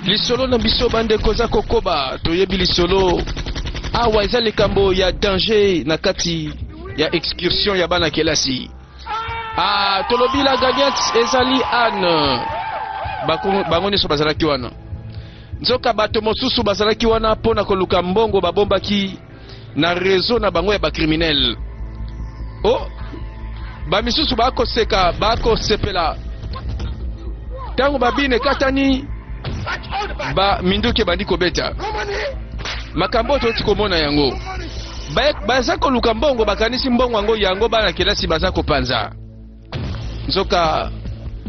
Lisolo na biso bande koza kokoba toyebi lisolo awa eza likambo ya danger na kati ya excursion ya bana kelasi. Tolobi la gagnante ezali Anne bango nyonso bazalaki wana nzoka bato mosusu bazalaki wana mpona koluka mbongo babombaki na réseau na bango ya bacriminel. Bamisusu bakoseka bakosepela ntango babine katani minduki bandi kobeta makambo toti komona yango baza koluka mbongo bakanisi mbongo yango yango bana kelasi baza kopanza nzoka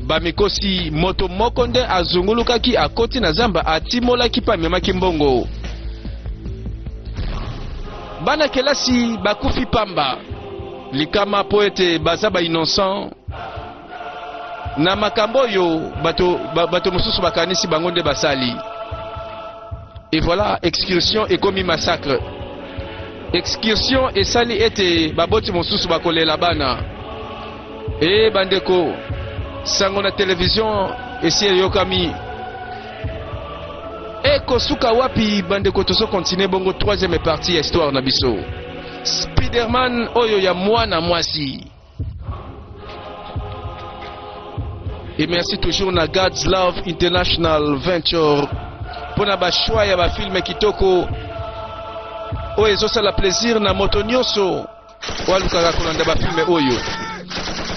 bamikosi moto moko nde azungulukaki akoti na zamba atimolaki pa memaki mbongo bana kelasi bakufi pamba likama po ete baza ba innocent na makambo yo bato mosusu bakanisi bango nde basali. Et voilà, excursion ekomi massacre. Excursion esali ete baboti mosusu bakolela bana. Bandeko sango na television esi eyokami kosuka wapi bandeko tozo continuer bongo troisième partie ya histoire na biso. Spiderman oyo ya mwana mwasi. Et merci toujours na God's Love International Venture pour na ba choix ya ba film kitoko oyo ezosala plaisir na moto nyonso walukaka kolanda ba film oyo.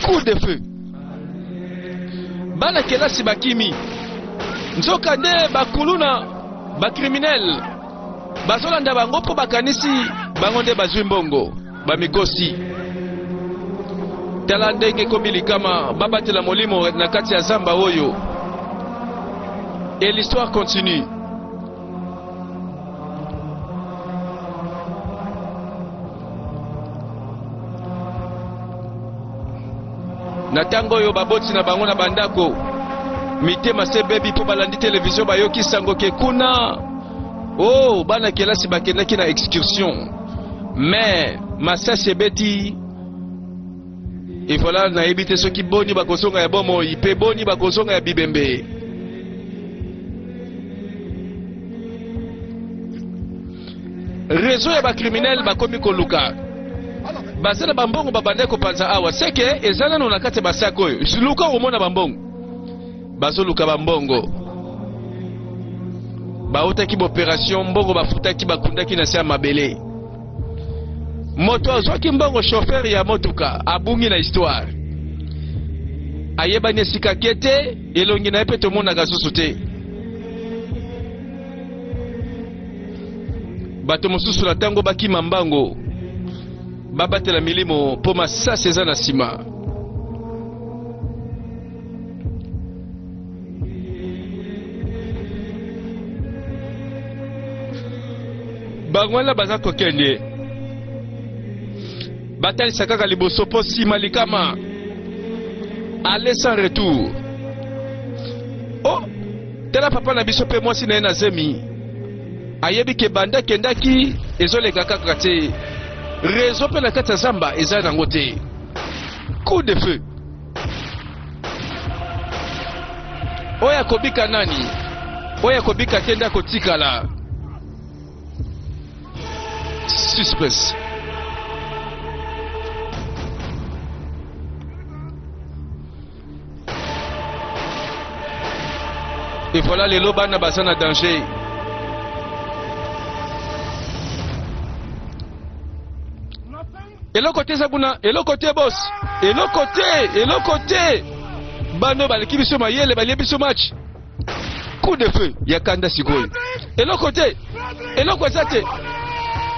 Coup de feu bana kelasi bakimi nzoka nde bakuluna bacriminel bazolanda bango mpo bakanisi bango nde bazwi mbongo bamikosi tala ndenge komili kama babatela molimo na kati ya zamba oyo. Et l'histoire continue. Na tango oyo baboti na bango na bandako mitema se bebi po balandi television bayoki sango ke kuna bana kelasi bakendaki na excursion mais masasi ebeti. Et voilà na ebite soki boni bakozonga ya bomo ipe boni bakozonga ya bibembe. Réseau ya bacriminel bakomi koluka bazela bambongo babande kopanza awa seke ezana na kati basako oyo siluka omona bambongo bazoluka bambongo bautaki bopération mbongo bafutaki bakundaki na sia mabele moto azwaki mbongo chauffeur ya motuka abungi na histoire ayebani esika kete elongi na ye mpe tomonaka susu te bato mosusu na ntango bakima mbango babatela milimo mpo masasi eza na nsima. bango wana baza kokende batalisa kaka liboso mpo nsima likama aller sans retour. Tala papa na biso mpe mwasi na ye na zemi ayebi ke banda kendaki ezoleka kaka te réseau mpe na kati ya zamba eza nango te. Coup de feu oyo akobika nani oyo akobika te nde akotikala suspense. Et voilà lelo bana baza na danger. Eloko te sabuna, eloko te boss, eloko te bano baleki biso mayele balie biso match. Coup de feu ya kanda sikoyo. Eloko eza te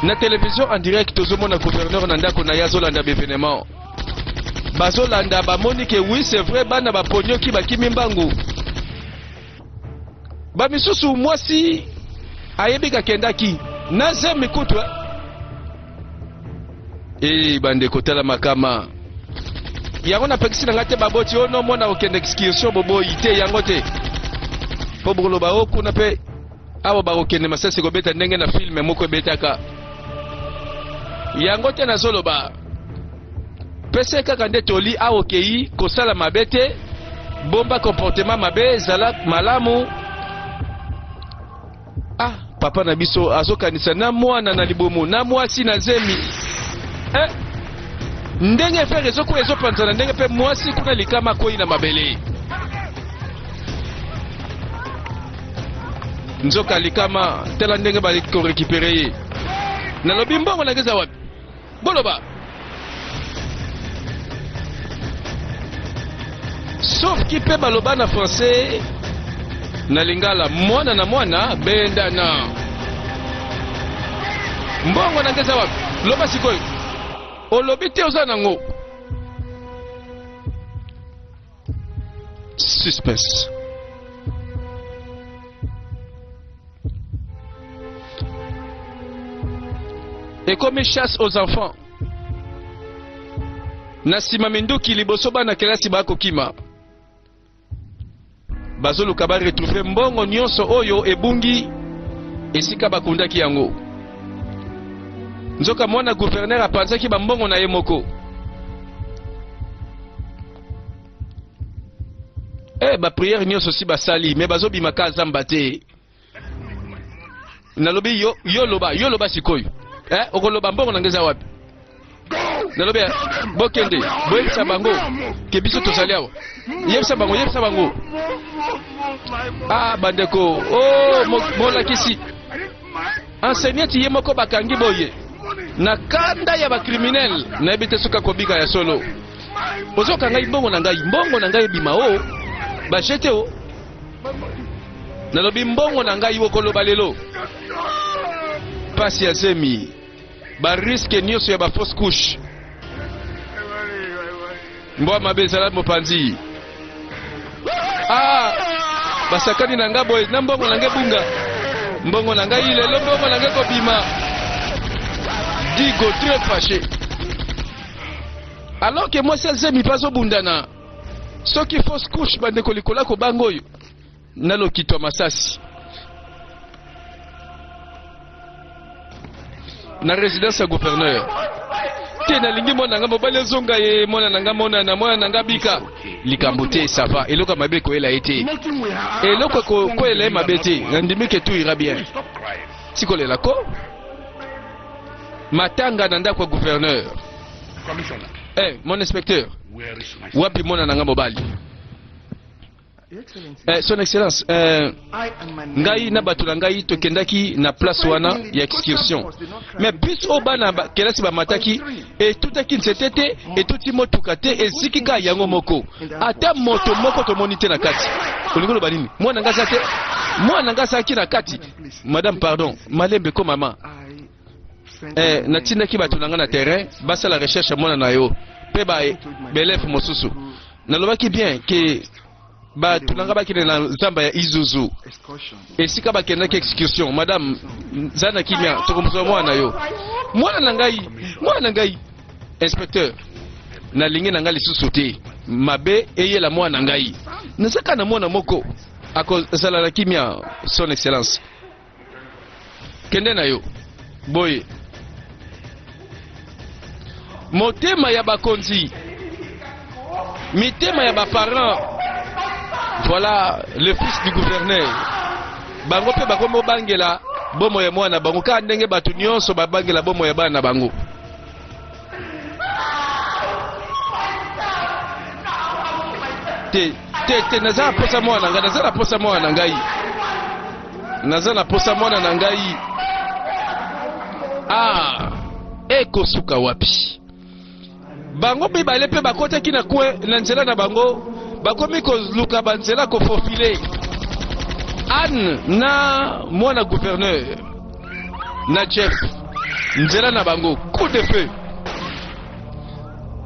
na télévision en direct tozomona gouverneur na ndako na yazolanda événement bazolanda bamoni ke oui c'est vrai bana baponyoki bakimi mbangu bamisusu mwasi ayebi kakendaki naze mikutwa bandeko tala makama yango napekisi na nga te baboti ono mona okende excursion boboyi te yango te po bokoloba kuna mpe awa bakokende masasi kobeta ndenge na filme moko ebetaka yango te nazoloba pese kaka nde toli aokei kosala mabe te bomba comportement mabe ezala malamu papa na biso azokanisa na mwana na libomo na mwasi na zemi ndenge frère ezoko ezopanzana ndenge pe mwasi kuna likama koi na mabele nzoka likama tela ndenge bali ko récupérer ye na lobi mbongo na ngeza wapi boloba sauf qui peut baloba na français na lingala mwana na mwana bendana mbongo na ngeza wapi loba sikoyo olobi te oza nango suspense et comme chasse aux enfants na sima minduki liboso bana kelasi bakokima bazoluka ba retrouver mbongo nyonso oyo ebungi esika bakundaki yango nzoka mwana gouverneur apanzaki bambongo na ye moko ba prière nyonso si basali mais bazobimaka zamba te nalobi yo loba sikoyo okoloba mbongo na ngeza wapi nalobi bokende boyebisa bango ke biso tozali awa yebisa bango bandeko molakisi enseignante ye moko bakangi boye na kanda ya bakriminel nayebi te soki akobika ya solo ozoka ngai mbongo na ngai ebima o bajete o nalobi mbongo na ngai okoloba lelo pasi ya zemi bariske nyonso ya bafausse couche mbwa mabe ezala mopanzi basakani na ngai boye na mbongo na ngai bunga mbongo na ngai lelo mbongo na ngai kobima digo très fâché alors que moi c'est zemi pas obundana soki fausse couche bandeko likola ko bango oyo nalokitwa masasi na résidence ya gouverneur te nalingi mwana nanga mobali ezonga ye mwana nanga mona na mwana nanga bika likambo te ça va eloko mabe koyela ete eloko koyela mabe te nandimi ke tout ira bien sikolela ko matanga na ndako ya gouverneur mon inspecteur wapi mwana nanga mobali son excellence ngai na bato na ngai tokendaki na place wana ya excursion mais bis o bana kelasi bamataki etutaki nzete te etuti motuka te eziki ka yango moko ata moto moko tomoni te na kati olingi loba nini mwana nga aza te mwana nga azalaki na kati madame pardon malembe ko mama natindaki bato na nga na terrain basala recherche mwana na yo mpe baeleve mosusu nalobaki bien ke bato nanga bakende na zamba ya Izuzu esika bakendaki excursion madame zana kimia tokomsola mwana yo mwana na ngai inspecteur nalingi na ngai lisusu te mabe eyela mwana na ngai nazaka na mwana moko akozala na kimia son excellence kende na yo boye motema ya bakonzi mitema ya baparents voilà le fils du gouverneur bango pe bakomo bangela bomo ya mwana bango ka ndenge bato nyonso babangela bomo ya bana bango te nazala posa mwana ngai nazala posa mwana ngai nazala posa mwana na ngai ekosuka wapi bango mibale pe bakotaki na kwe na nzela na bango bakomi koluka banzela kofofile Anne na mwana gouverneur na Jeff nzela na bango coup de feu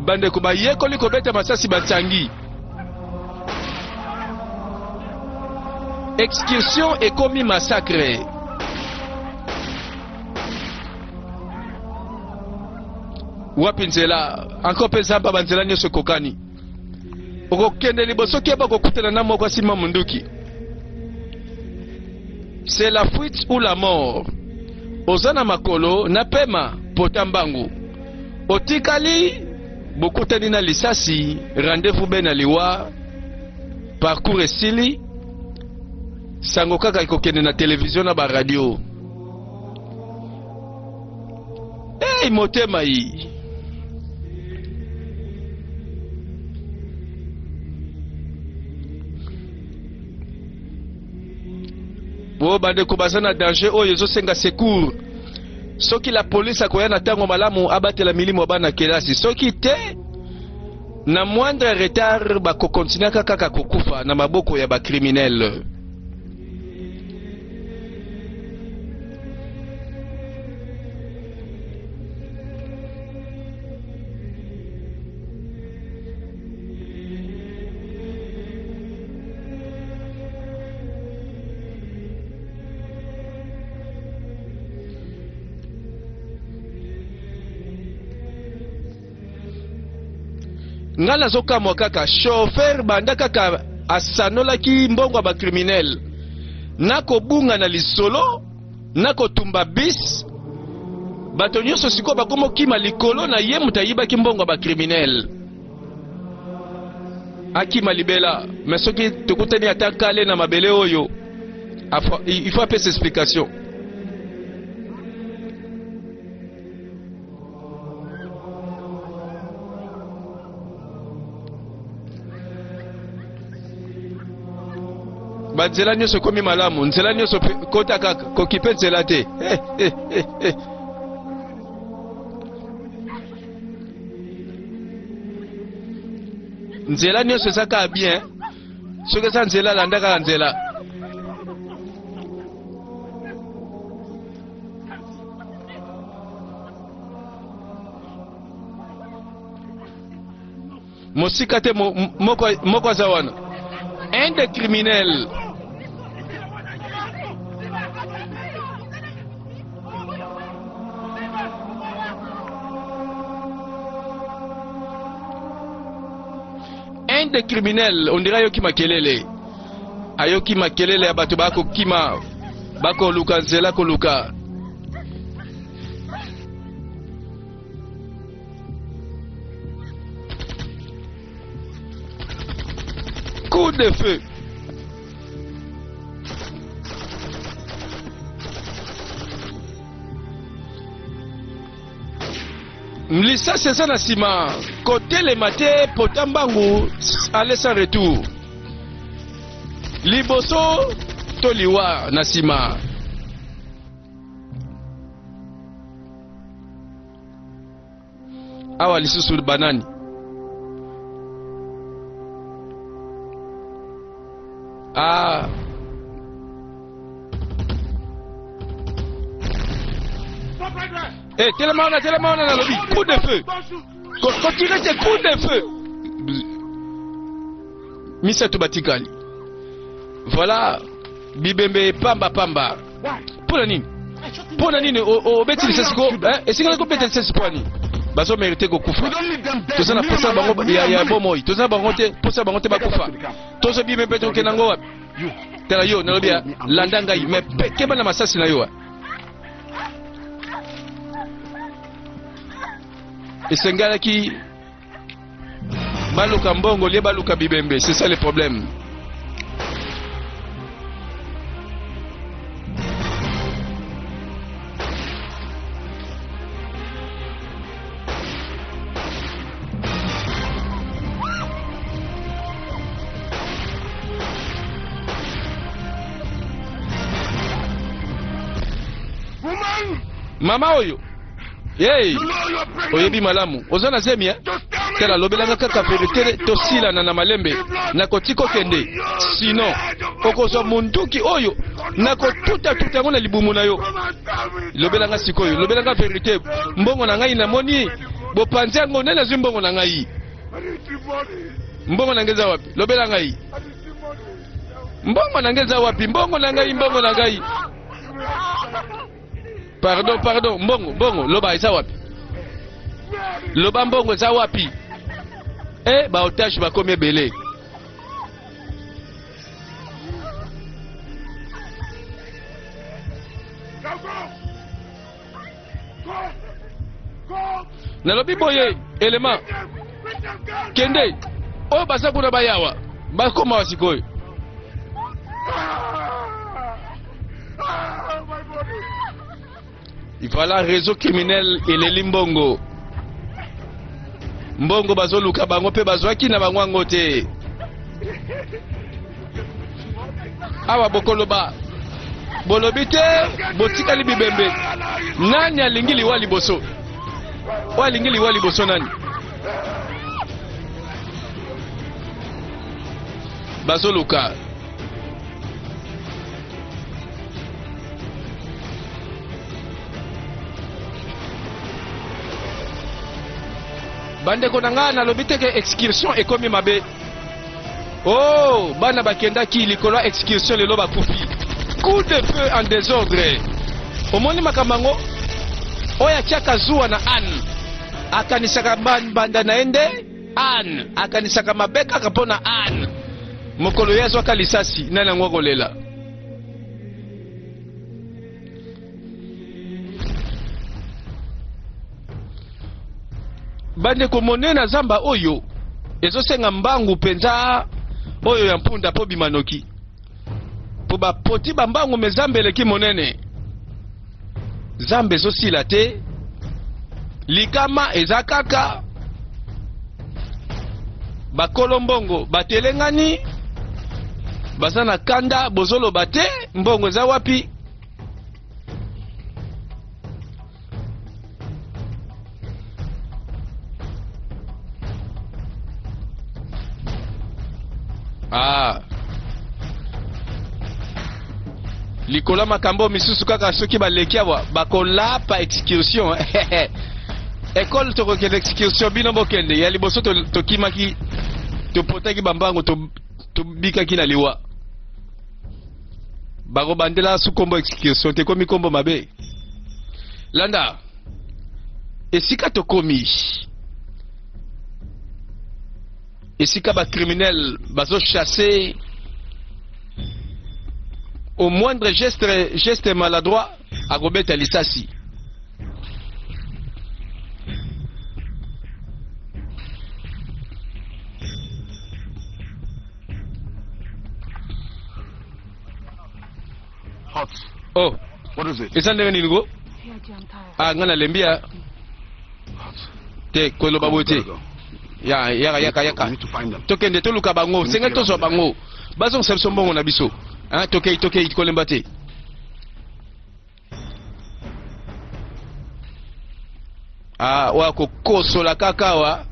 bandeko bayekoli kobeta masasi batsangi excursion ekomi massacre wapi nzela encore pe zamba banzela nyonso kokani okokende liboso keba kokutana na moko asima munduki c'est la fuite ou la mort ozana makolo na pema potambangu otikali bokutani na lisasi rendez-vous bena liwa parcours esili sango kaka ikokende na télévision na ba radio hey, motema hii bo bandeko baza na danger oyo ezosenga secours. Soki la police akoya na ntango malamu abatela milimo bana kelasi, soki te na moindre retard bakokontinua kaka kokufa na maboko ya bakriminel. Ngala zoka mwakaka chauffeur banda kaka asanolaki mbongo ba criminel nako bunga na lisolo nako tumba bis bato nyonso siko bakomo kima likolo na ye mutayibaki mbongo ba criminel akima libela mais soki tokutani atakale na mabele oyo il faut appeler explication. Nzela nyonso komi malamu, nzela nyonso kota kaka kokipe nzela te. Nzela nyonso ezaka bien, soki eza nzela landa kaka nzela. Mosika te moko aza wana. Un des criminels. Un des criminels, on dirait Yoki Makelele. Ayoki Makelele abatu bako kima bako luka nzela ko luka. Coup de feu. Mlisa c'est ça na sima. Côté le maté potambangu aller sans retour. Liboso toliwa na sima. Awa lisusu banani. Ah. Eh, tellement on a la lobby. Coup de feu. Quand tirer tes coups de feu. Misa Tubatikali. Voilà. Bibembe pamba pamba. Pour la nini. Pour la nini. Au bêtis c'est ce qu'on. Et c'est qu'on a compété c'est ce point. Bazo mérité ko kufa. Toza na posa bango ya bomoi. Toza bango te posa bango te bakufa. Tozo bibembe to kenango wapi. Tela yo nalobia landanga yi me keba na masasi na yo. Esengalaki baluka mbongo lie baluka bibembe, c'est ça le problème. Mama oyo. Hey. Oyebi malamu. Ozana zemi Tela lobelanga kaka verité tosila na malembe. Nakotiko kende. Sinon okozo munduki oyo nakotuta tutango na libumu na yo. Lobelanga sikoyo. Lobelanga verité. Mbongo na ngai na moni. Bopanzango nena zimbongo na ngai. Mbongo na ngeza wapi? Lobelanga yi. Mbongo na ngeza wapi? Mbongo na ngai. Pardon, mbongo, loba eza wapi? Loba mbongo eza wapi? Ba otage ba komi ebele. Nalobi boye, élément. Kende, oyo baza kuna bayawa, bakoma wasikoyo. Voilà réseau criminel et les limbongo. Mbongo bazo luka bango pe bazwaki na bango te. Awa bokoloba. Bolobite botika libibembe. Nani alingi liwa liboso? Walingi liwa liboso nani? Bazo luka. Bande konanga na lobiteke excursion ekomi mabe. Oh, bana bakenda ki likolo excursion lelo bakufi. Coup de feu en désordre. Omoni makamango oya chaka zuwa na an. Akanisaka banda na ende an. Akanisaka mabeka kapona an. Mokolo yezo kalisasi nana ngokolela. Bande komone na zamba oyo ezosenga mbangu penza oyo ya mpunda po bimanoki po bapoti bambangu mezambe eleki monene zambe ezosila te likama eza kaka bakolo mbongo batelengani baza na kanda bozoloba te mbongo eza wapi. Ah. Likola makambo misusu kaka soki baleki awa bakolapa excursion. École tokokende excursion bino bokende ya liboso tokimaki topotaki bambango tobikaki na liwa. Bako bandela su kombo excursion te komi kombo mabe. Landa. Esika tokomi. Esika ba criminel bazo chasser au moindre geste maladroit à Robert Alisasi. Hot. Oh, What is it? esa ndenge niligo? Ah, ngana lembia. Te kolo babote. Yaka. Tokende toluka bango, senga tozo bango. Bazo sepso mbongo na biso. Hein, tokei kolemba te. Ah, wako kosola kakawa.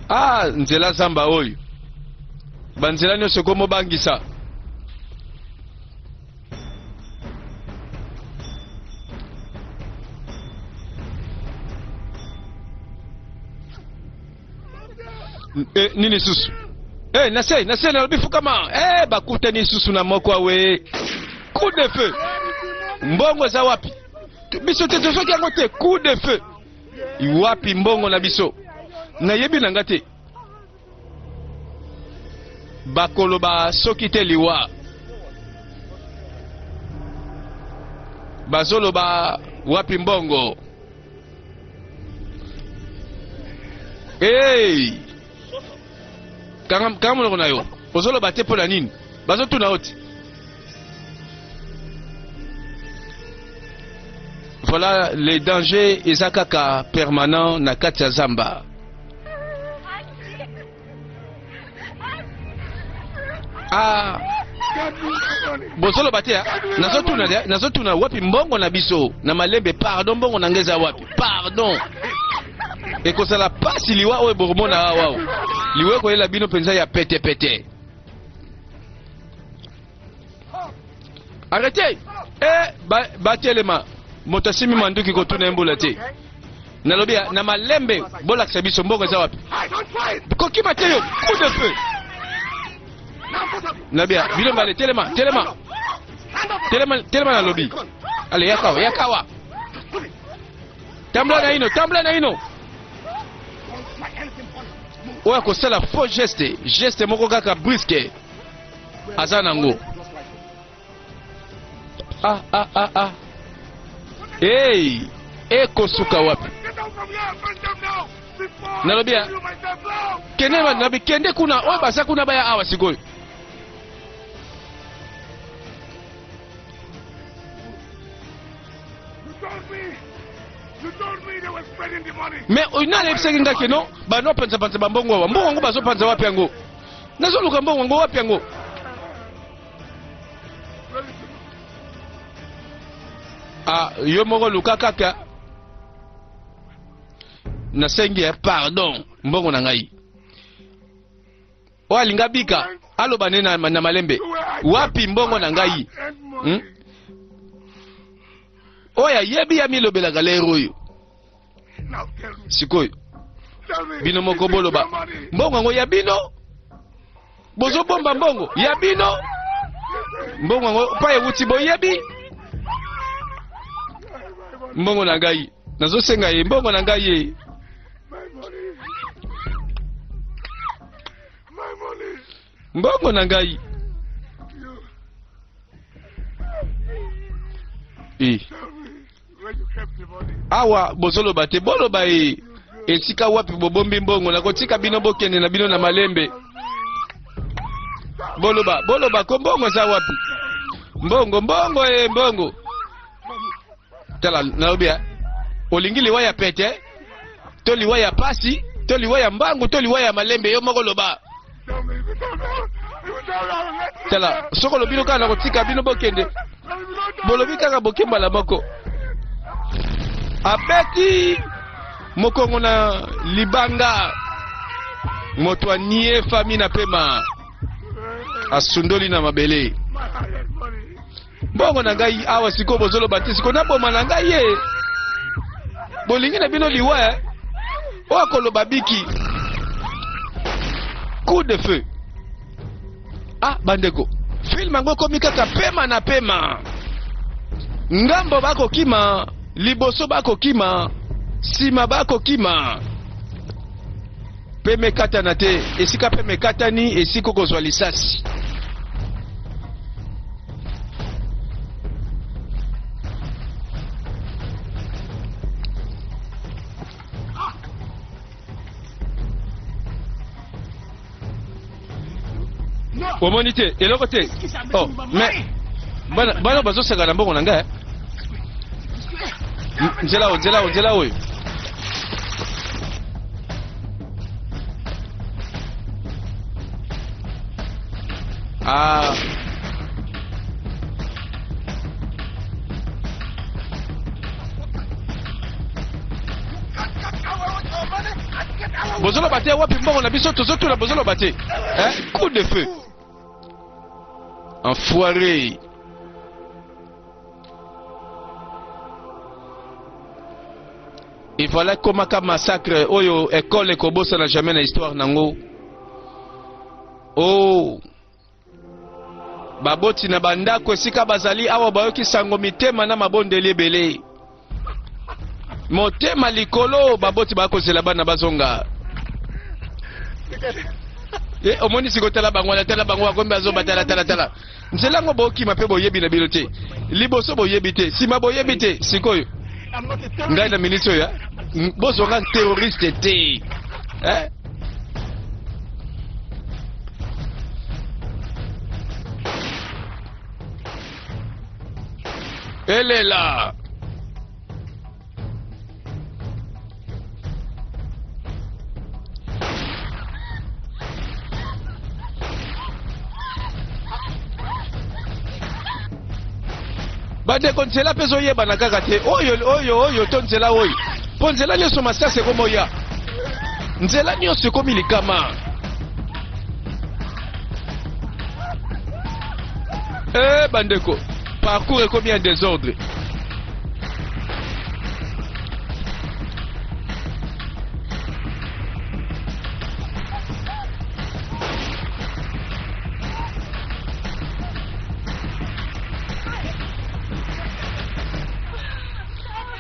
Ah, nzela zamba oyo. Banzela nyonso komo bangisa. Nini susu? Nase na lobi fukama. Bakute ni susu na moko awe. Coup de feu. Mbongo za wapi? Biso te tozoki yango te. Coup de feu. Iwapi mbongo na biso? Na yebi nanga te. Bakoloba soki te liwa. Bazoloba wapi mbongo. Kanga muloko na yo. Ozoloba te pola nini. Bazotuna oti. Voilà les dangers ezakaka permanent na kati ya zamba. Ah, bozolo batea nazotuna wapi mbongo na biso na malembe. Pardon, mbongo na ngeza wapi? Pardon. Ekozala pasi liwa oyo boromona wao liwe koyela bino penza ya pete. Arrêtez. Batelema motasimi manduki kotuna mbula te. Nalobia na malembe bolakisa biso mbongo za wapi? Kokima te yo. Coup de feu. Nabia, bilo mbale, telema na lobby. Allez, yakawa. Tambla na ino. Oya kosala faux geste moko kaka brusque. Azanango. Hey, ekosuka wapi? Nalobia. Kende nabi kende kuna oyo basa kuna baya awa sikoyo. Mais unale biseki ngake no bano panza panza bambongo wa mbongo bazo panza wapi yango nazo luka mbongo wapi yango yo moko luka kaka na sengi pardon mbongo na ngai o alinga bika aloba nena na malembe wapi mbongo na ngai oya yebi ya milobela galero yo sikoyo bino moko boloba mbongo ngo ya bino bozo bomba mbongo ya bino mbongo ngo pa ewuti boyebi mbongo na ngai nazo senga ye mbongo na ngai ye mbongo na ngai awa bozoloba te boloba esika wapi bobombi mbongo na kotika bino bokende na bino na malembe boloba ko mbongo za wapi mbongo mbongo tala naobia olingi liwa ya pete to liwa ya pasi to liwa ya mbangu to liwa ya malembe yo moko loba tala soko lobino kana kotika bino bokende bolobi kaka bokemba la moko abeti mokongo na libanga moto anie fami na pema asundoli na mabele mbongo na ngai awa siko bozolo bate siko na boma na ngai ye bolingi na bino liwa okoloba biki coup de feu bandeko film yango komi kaka pema na pema ngambo bako kima liboso bako kima sima bako kima peme katana te esika peme katani esiko kozwa lisasi omoni te eloko te mais bana bazosaka na mbongo na ngai nzela oyo bozoloba te wapi mbongo na biso tozotuna bozoloba te coup de feu enfoiré il fallait komaka massacre oyo école ekobosa na jamais na histoire nango baboti na bandako esika bazali awa bayoki sango mitema na mabondeli ebele motema likolo baboti bakozela bana bazonga omoni sikotala bango na tala bango akombe azoba tala nzela ngo bokima pe boyebi na bino te liboso boyebi te sima boyebi te sikoyo ngai na ministre ya bozonga terroriste te elela bandeko nzela mpe ezoyebana kaka te oyo to nzela oyo mpo nzela nyonso masasi ekomoya nzela nyonso ekomi likama bandeko parcours ekomi en désordre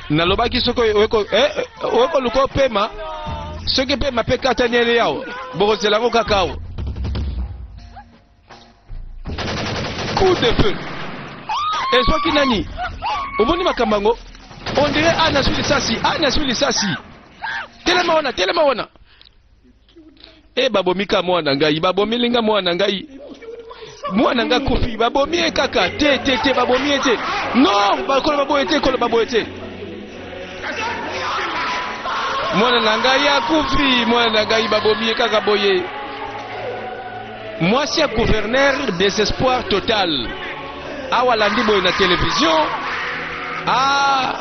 nalobaki soko oko luko pema soki pema pe katani ele yao bokozela ngo kakao coup de feu ezwaki nani omoni makambango on dirait ana sui lisasi telema wana babomika mwana ngai babomilinga mwana ngai mwana nga kufi babomie kaka te babomie te non bakolo baboye te mwana na ngai ya kufi mwana na ngai babomie kaka boye mwasi ya gouverneur désespoir total awa landi boye na télévision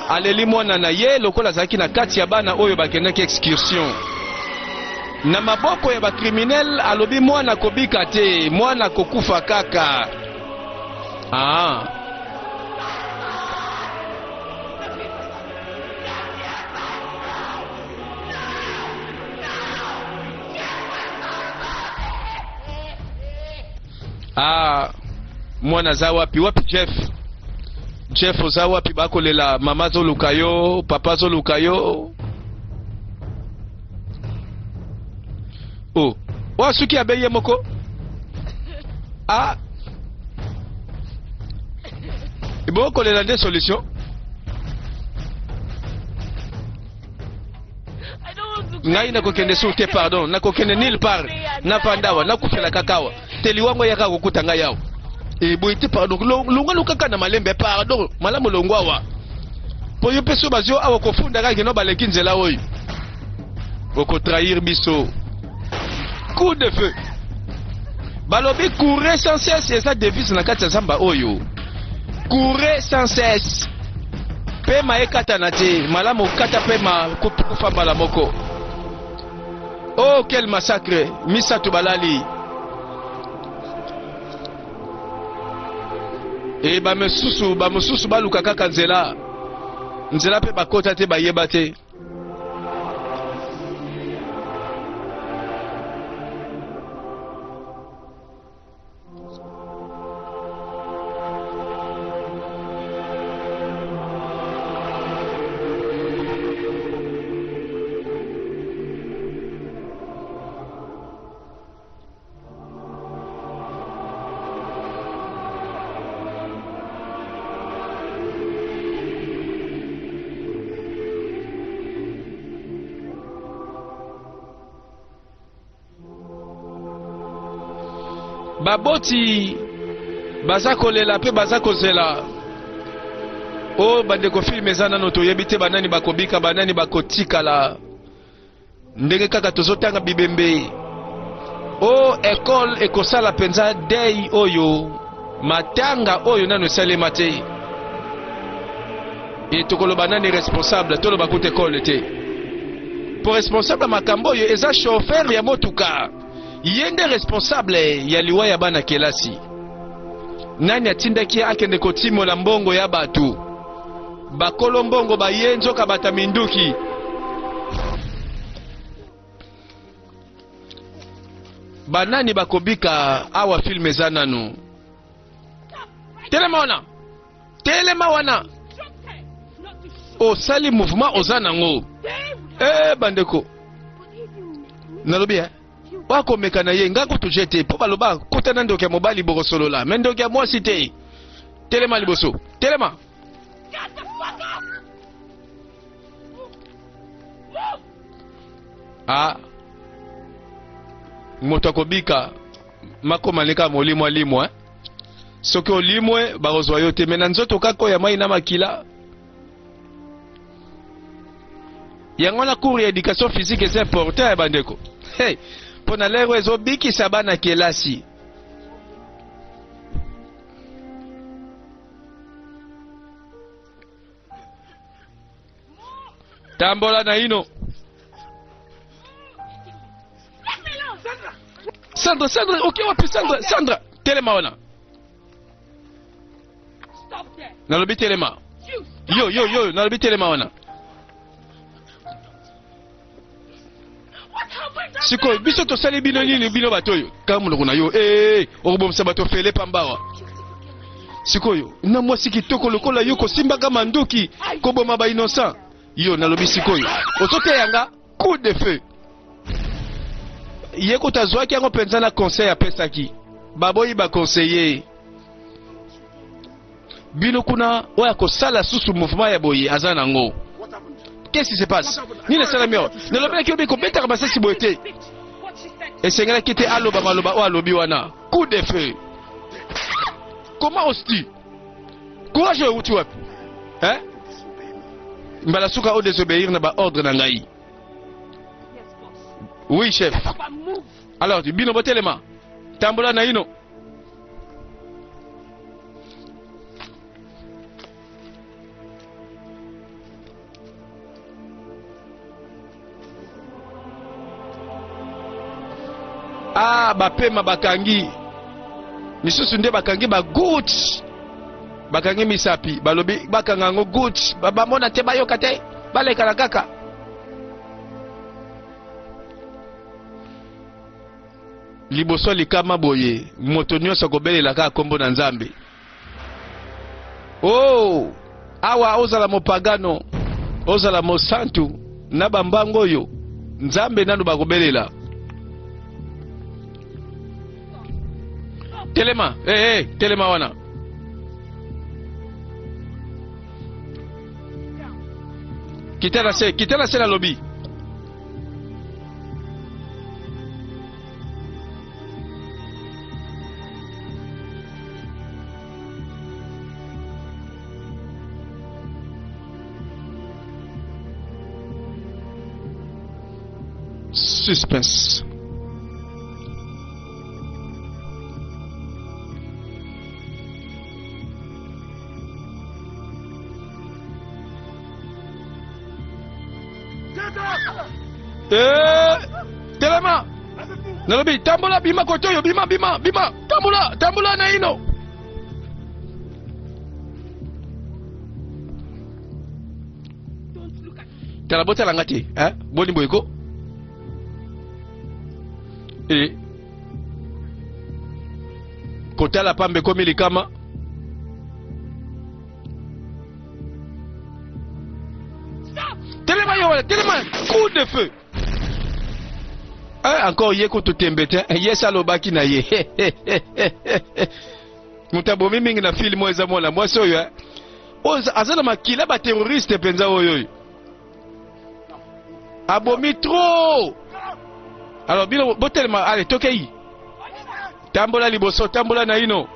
aleli mwana na ye lokola azalaki na kati ya bana oyo bakendaki excursion na maboko ya bakriminel alobi mwana kobika te mwana kokufa kaka mwana za wapi Jeff oza wapi bakolela mama zoluka yo papa zoluka yo wasuki abeye moko bokolela nde solution ngai nakokende sur te pardon nakokende nil par napandawa nakufela kakawa teliwango yaka kokuta ngai yawo boite pardon longa lukaka na malembe pardon malamu longwawa po yo peso bazio awa kofunda kaka no baleki nzela oyo okotrahir biso coup de feu balobi courir sans cesse eza devise na kati ya zamba oyo courir sans cesse pe maekatana te malamu kata pe kufa mbala moko quel massacre misato balali bamosusu baluka kaka nzela pe bakota te bayeba te baboti baza kolela pe baza kozela bandeko filme eza nano toyebi te banani bakobika banani bakotikala ndenge kaka tozotanga bibembe ekole ekosala penza dei oyo matanga oyo nano esalema te tokoloba nani responsable toloba kuta ekole te po responsable makambo oyo eza chauffeur ya motuka yende responsable ya liwa ya bana kelasi nani atindaki akende kotimola mbongo ya batu bakolo mbongo bayenzoka bata minduki banani bakobika awa filme za nanu telema wana osali mouvement oza nango bandeko nalobi wakomeka na ye ngako tujete po baloba kota na ndoki ya mobali bokosolola me ndoki ya mwasi te telema liboso telema moto akobika makoma leka molimo alimwa soki olimwe bakozwa yo te me na nzoto kaka ya mai na makila yango na cours ya éducation physique eza important ya bandeko pona lero ezobikisa bana kelasi tambola na ino Sandra okay wapi Sandra telema wana nalobi telema yo nalobi telema wana sikoyo biso tosali bino nini bino batoyo kamuloko na yo okobomisa bato fele pambawa sikoyo na mwasi kitoko lokola yo kosimbaka manduki koboma ba innocent yo nalobi sikoyo osoteyanga coup de feu ye kotazwaki yango mpenza na conseil apesaki baboyi baconseiller bino kuna oya kosala susu mouvement ya boye aza nango. Qu'est-ce qui se passe? Ni na sala mio ne lobela ki obi ko beta ba sesi boete esengela kite aloba maloba o alobi wana coup de feu. Comment oses-tu? Courage ou tu wapi? Hein? Mbala suka o désobéir na ba ordre na ngai. Oui chef. Alors tu bino botelema tambola na ino. Ah bapema bakangi misusu nde bakangi ba good bakangi misapi balobi bakanga ngo good bamona te bayoka te balekala kaka. Liboso likama boye moto nyonso kobelela kaka kombo na Nzambe. Oh awa ozala mopagano ozala mosantu na bambango oyo Nzambe nanu bakobelela. Telema, telema wana. Kitana se la lobby. Suspense. Telema nalobi tambola bima kotoyo bima tambola na ino. Tala bota la ngati boni boyko kotala pambe komi likama. Telema coup de feu. Encore yeko to tembete yesa lobaki na ye. Mutabomi mingi na film eza mona mwasi oyo azana makila ba terroriste penza oyo abomi trop. Alors bilo botelema allez tokei tambola liboso tambola na ino.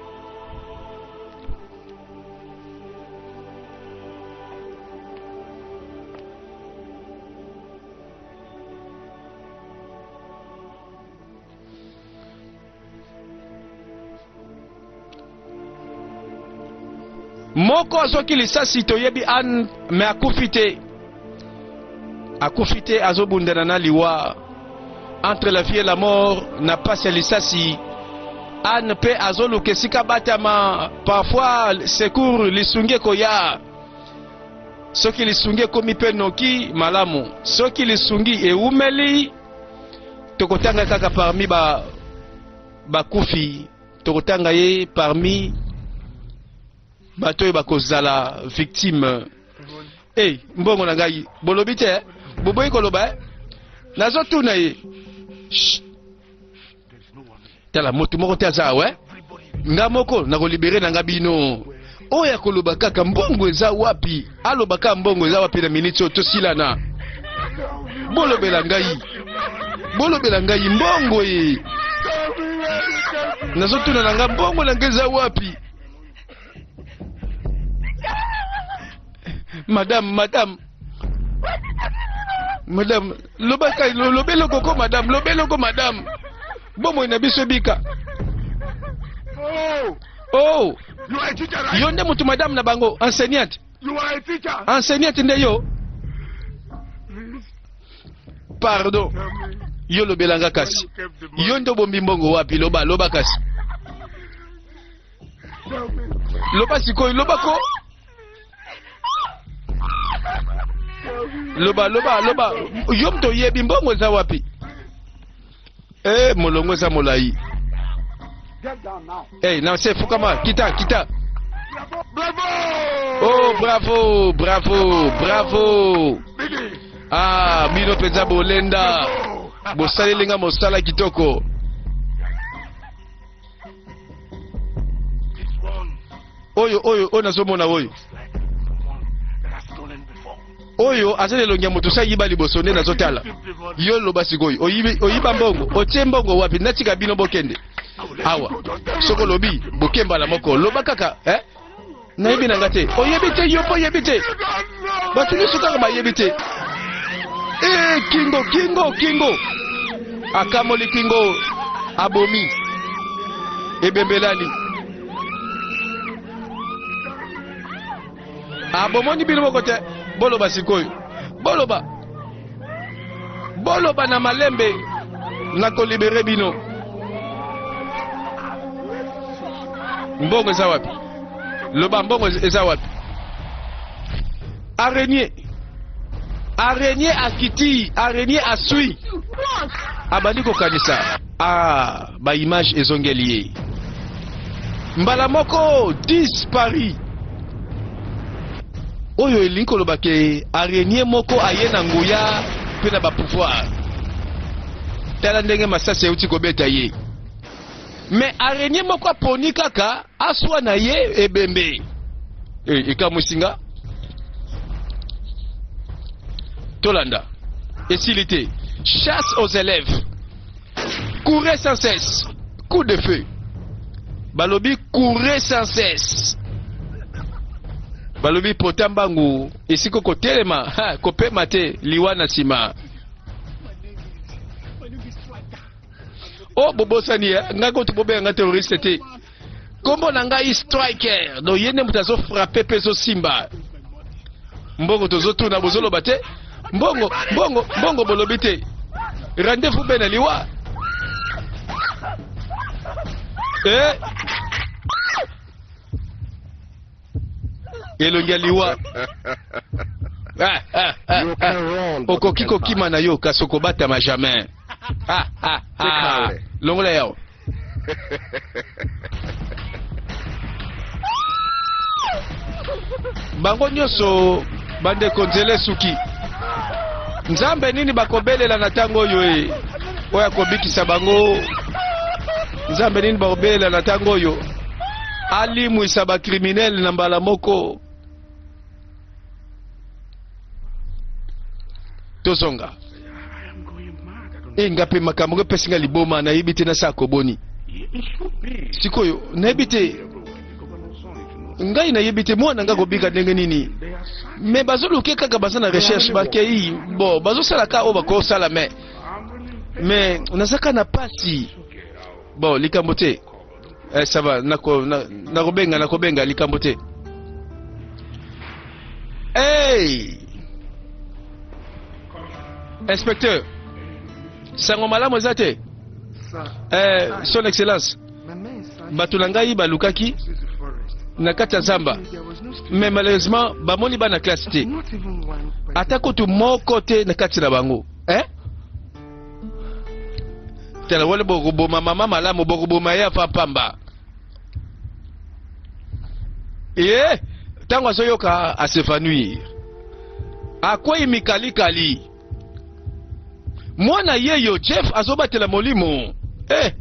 Moko azoki lisasi toyebi an me akufite azobundana na liwa entre la vie et la mort na pasi lisasi an pe azoluka esika batama. Parfois secours lisungi koya soki lisungi komi pe noki malamu soki lisungi eumeli tokotanga kaka parmi bakufi tokotanga ye parmi bato bakozala victime. Mbongo na ngai bolobi te boboyi koloba nazo tuna ye. Tala moto moko te aza we nga moko nakolibere na nga bino oya koloba kaka mbongo eza wapi aloba kaka mbongo eza wapi na minute oyo tosilana. Bolobela ngai mbongo ye nazo tuna na nga mbongo na nga eza wapi. Madame, lobelo koko madame. Bomo ina biso bika. Oh. You are a teacher, right? Yonde mutu madame na bango, enseignante. You are a teacher. Enseignante nde yo. Pardon. Yo lobelanga kasi. Yondo bombi mbongo wapi loba kasi. Loba sikoyi loba ko. Loba yom to yebi mbongo za wapi. Molongo za molai. Now c'est Fukama, kita. Bravo! Oh, bravo. Mino penza bolenda. Bosali linga mosala kitoko. oyo nazomona oyo oyo azali elongia moto sa yiba liboso nde nazotala yo loba sikoyo oyiba mbongo otie mbongo wapi natika bino bokende awa soko lobi bokembala moko loba kaka nayebi nanga te oyebi te yo mpo oyebi te bato nyonso kaka bayebi te kingo akamoli kingo abomi ebembelani abomoni bino moko te boloba sikoyo boloba na malembe na kolibere bino mbongo eza wapi loba mbongo eza wapi araignée akiti araignée asui abandi kokanisa ba image ezongeli ye mbala moko dispari oyo elingi koloba ke araignée moko aye na nguya mpe na bapouvoir tala ndenge masasi euti kobeta ye me araignée moko aponi kaka aswa na ye ebembe ekamwisinga tolanda esili te chasse aux élèves courez sans cesse coup de feu balobi courez sans cesse balobi pota mbangu esiko kotelema kopema te liwa na nsima o bobosani ngai koto bobenga terroriste te kombo na ngai striker do ye nde moto azofrape mpe ezosimba mbongo tozotuna bozoloba te mbongo bolobi te rendez-vous mpe na liwa elongi ya liwa okoki kokima na yo kasi okobatama jamais longola yawo bango nyonso bandeko nzela suki nzambe nini bakobelela na ntango oyo oyo akobikisa bango nzambe nini bakobelela na ntango oyo alimwisa bakriminele na mbala moko tozonga nga mpe makambo ngo epesinga liboma nayebi te nasa akoboni sikoyo nayebi te ngai nayebi te mwana nga kobika ndenge nini me bazoluke kaka baza na recherche bakei bo bazosala ka oyo bakosala me nazaka na pasi bo likambo te ça va nakobenga likambo te inspecteur sango malamu eza te son excellence bato na ngai balukaki na kati ya zamba mais malheureusement bamoni bana classe te ata kutu moko te na kati na bango tala wale bokoboma mama malamu bokoboma ye afa pamba ntango azoyoka asefanuire akwei mikalikali mwana yeyo Jeff azobatela molimo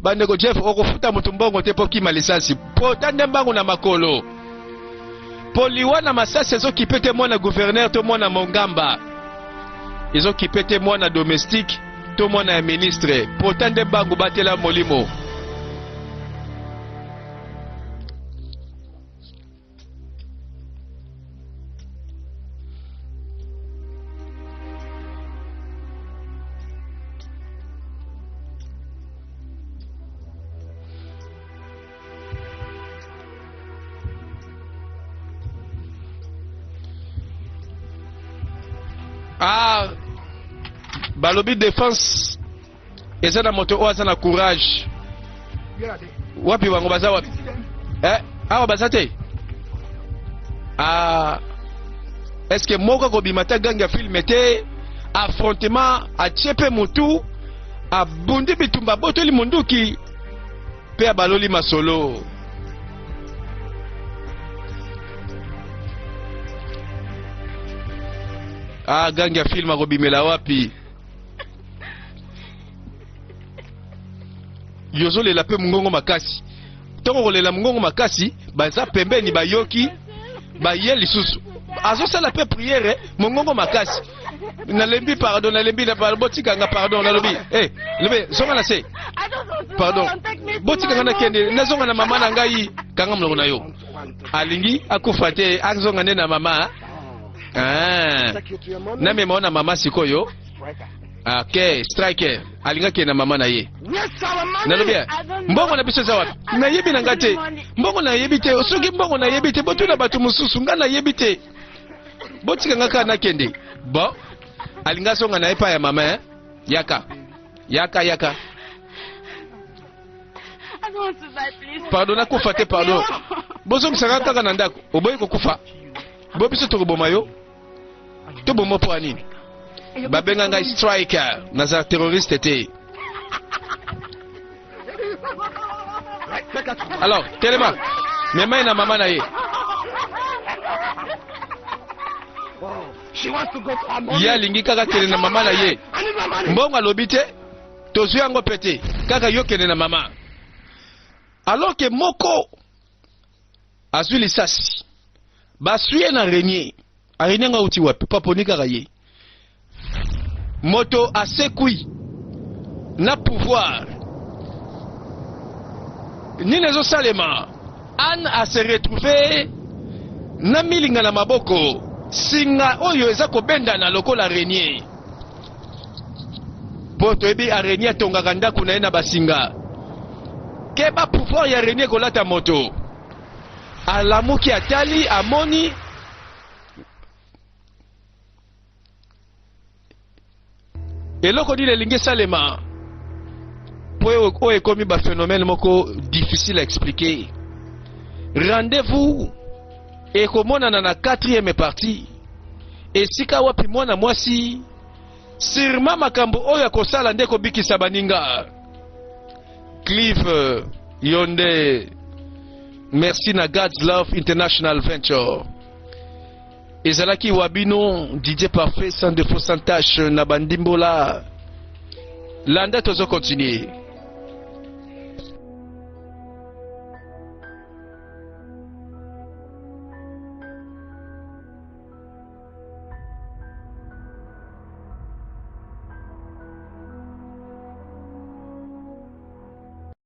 bandeko Jeff okofuta mutu mbongo te po kima lisasi po tande mbangu na makolo poliwa na masasi ezokipe te mwana gouverneur to mwana mongamba ezokipe te mwana domestique to mwana ya ministre po tande mbangu batela molimo balobi défense eza na moto oyo aza na courage wapi bango baza wapi awa baza te est-ce que moko akobima ta gangi ya filme te affrontement atie mpe motu abundi bitumba botoli munduki mpe abaloli masolo gangi ya filme akobimela wapi yozolela mpe mongongo makasi tongo kolela mongongo makasi baza pembeni bayoki baye lisusu azosala pe priere mongongo makasi nalembi pardon nalembi na botikanga pardon nalobi lebe zonga na se pardon botikanga na kende nazonga na mama na ngai kanga mlongo na yo alingi akufa te azonga ne na mama na mema na mama sikoyo okay striker alinga ke na mama na ye nalobi mbongo na biso za wapi na yebi na ngate mbongo na yebi te osoki mbongo na yebi te botuna batu mususu nga na yebi te botikanga ka na kende bo alinga songa na epa ya mama yaka pardon nakufa te pardon bozo msanga kaka na ndako oboyi kokufa bo biso tokoboma yo toboma po anini babenga ngai striker naza terroriste te alors telema mema na mama na ye ye alingi kaka kende na mama na ye mbongo alobi te tozwi yango pete kaka yo kende na mama alors ke moko azwi lisasi baswi ye na renier arenier nga uti wapi paponi kaka ye moto asekui na pouvoir nini ezosalema Anne a se retrouvé na milinga na maboko singa oyo eza kobenda na lokola renier po toyebi arenier atongaka ndako na ye na basinga ke ba pouvoir ya renier kolata moto alamuki atali amoni eloko nini elingi salema po oyo ekomi baphénomène moko difficile à expliquer. Rendez-vous ekomonana na 4e partie esika wapi mwana mwasi sirma makambo oyo akosala nde kobikisa baninga. Clive Yonde, merci na God's Love International Venture. Ezalaki wabino DJ Parfait sans défaut sans tâche na bandimbola. Landa tozo continuer.